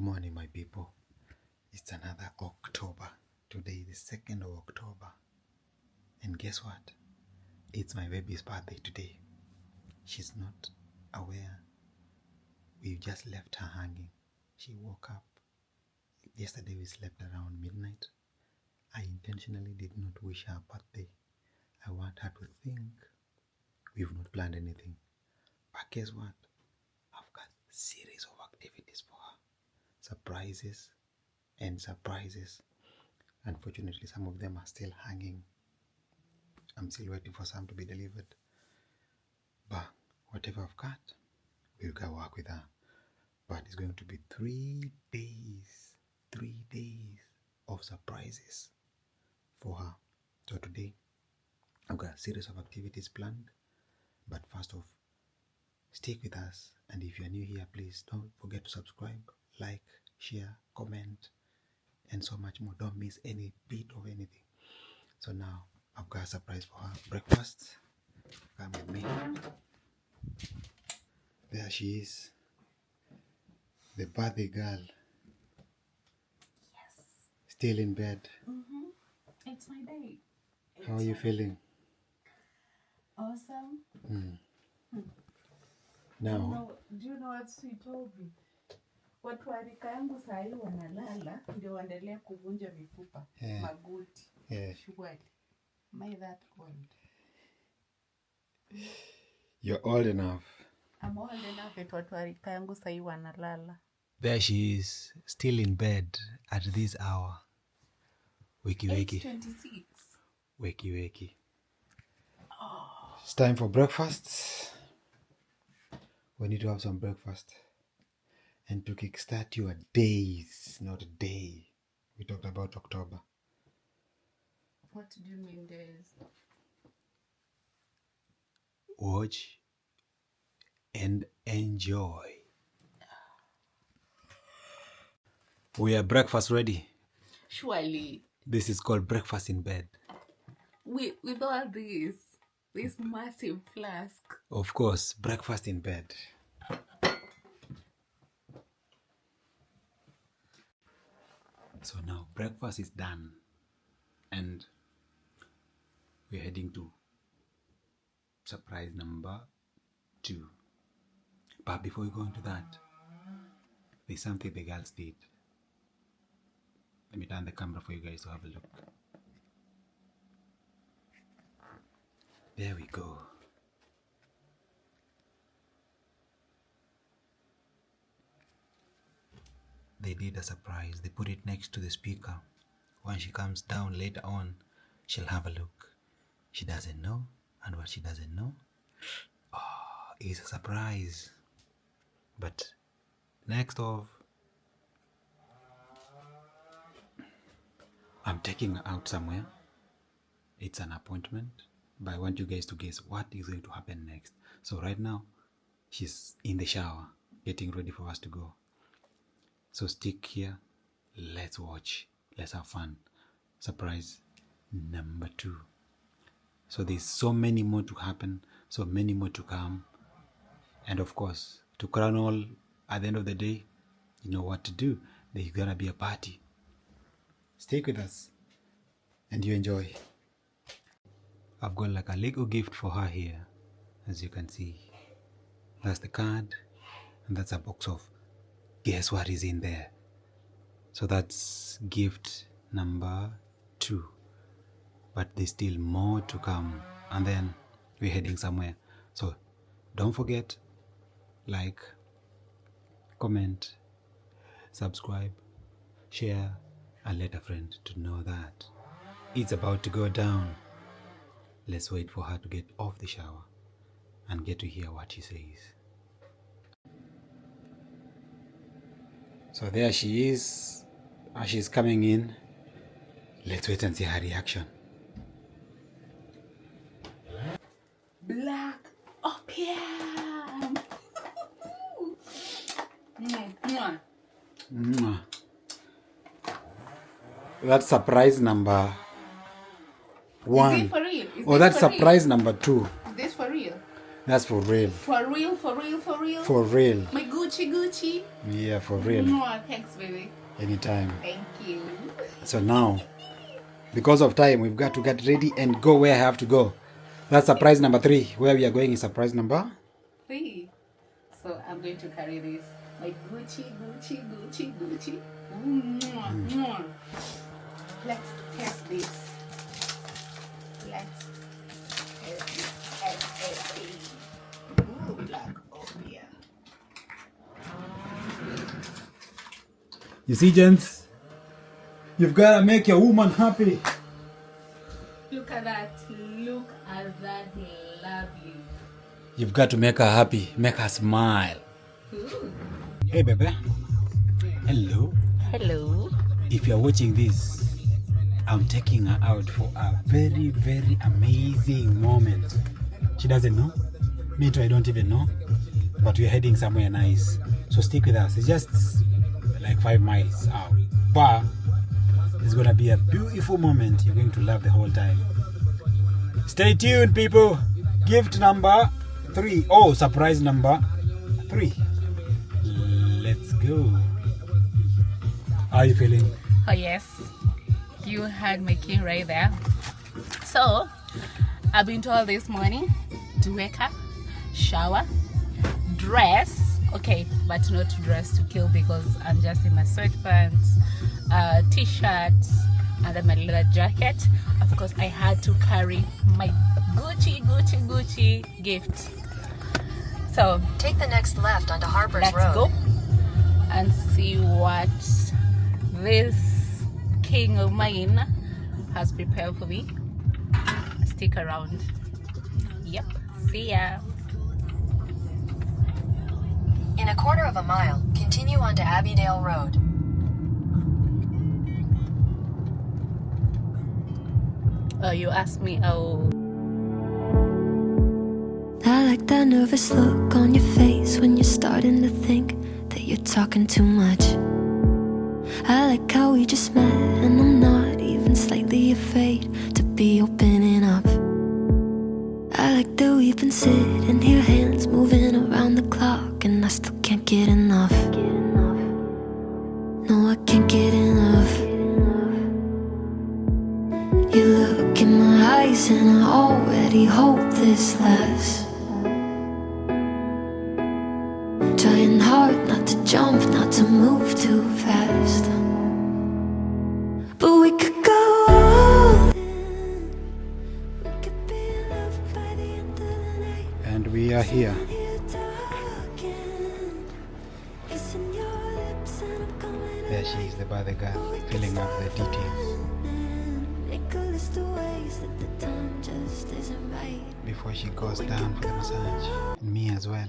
morning, my people. It's another October. Today is the 2nd of October. And guess what? It's my baby's birthday today. She's not aware. We've just left her hanging. She woke up. Yesterday we slept around midnight. I intentionally did not wish her birthday. I want her to think we've not planned anything. But guess what? I've got a series of activities for her. Surprises and surprises. Unfortunately, some of them are still hanging. I'm still waiting for some to be delivered. But whatever I've got, we'll go work with her. But it's going to be 3 days. 3 days of surprises for her. So today, I've got a series of activities planned. But first off, stick with us. And if you're new here, please don't forget to subscribe, like, share, comment, and so much more. Don't miss any bit of anything. So now, I've got a surprise for her. Breakfast. Come with me. There she is. The birthday girl. Yes. Still in bed. It's my day. How are you feeling? Awesome. Now, Do you know what she told me? Watu wa rika yangu sahi wanalala ndio waendelee kuvunja mifupa, magoti. Surely. Am I that old? You're old enough. I'm old enough that watu wa rika yangu sahi wanalala. There she is, still in bed at this hour. Wakey wakey. 8:26. Wakey wakey. It's time for breakfast. We need to have some breakfast. And to kickstart your days, not a day. We talked about October. What do you mean days? Watch and enjoy. We are breakfast ready. Surely. This is called breakfast in bed. With all this massive flask. Of course, breakfast in bed. So now breakfast is done and we're heading to surprise number 2. But before we go into that, there's something the girls did. Let me turn the camera for you guys to have a look. There we go. They did a surprise. They put it next to the speaker. When she comes down later on, she'll have a look. She doesn't know. And what she doesn't know is a surprise. But next off, I'm taking her out somewhere. It's an appointment. But I want you guys to guess what is going to happen next. So right now, she's in the shower, getting ready for us to go. So stick here. Let's watch. Let's have fun. Surprise number 2. So there's so many more to happen. So many more to come. And of course, to crown all, at the end of the day, you know what to do. There's gonna be a party. Stick with us. And you enjoy. I've got like a little gift for her here. As you can see. That's the card. And that's a box of, guess what is in there? So that's gift number 2. But there's still more to come. And then we're heading somewhere. So don't forget, like, comment, subscribe, share, and let a friend to know that it's about to go down. Let's wait for her to get off the shower and get to hear what she says. So there she is. As she's coming in, let's wait and see her reaction. Black opium. That's surprise number 1. Is it for real? Oh, that's surprise number 2. Is this for real? That's for real. For real, for real, for real? For real. My good Gucci. Yeah, for real. Thanks, baby. Anytime. Thank you. So now, because of time, we've got to get ready and go where I have to go. That's surprise number 3. Where we are going is surprise number 3. So I'm going to carry this. My Gucci. Let's test this. Ooh, black opium. You see, gents? You've got to make your woman happy. Look at that. Look at that lovely. You've got to make her happy. Make her smile. Ooh. Hey, baby. Hello. Hello. If you're watching this, I'm taking her out for a very, very amazing moment. She doesn't know. Me too, I don't even know. But we're heading somewhere nice. So stick with us. It's just like 5 miles out. But it's going to be a beautiful moment. You're going to love the whole time. Stay tuned, people. Gift number 3. Oh, surprise number 3. Let's go. How are you feeling? Oh, yes. You had my key right there. So, I've been told this morning to wake up, shower, dress. Okay, but not dress to kill because I'm just in my sweatpants, t-shirt, and then my leather jacket. Of course, I had to carry my Gucci gift. So, take the next left onto Harper's let's Road. go and see what this king of mine has prepared for me. Stick around. Yep. See ya. In a quarter of a mile, continue onto Abbeydale Road. Oh, you asked me. Oh. I like that nervous look on your face when you're starting to think that you're talking too much. I like how we just met and I'm not even slightly afraid to be opening up. I like that we've been sitting here, hands moving around the clock, and I still can't get enough. No, I can't get enough. You look in my eyes and I already hope this lasts. Trying hard not to jump, not to move too fast. But we could go all in. We could be loved by the end of the night. And we are here. There she is, the birthday girl, filling up the details before she goes down for the massage. And me as well.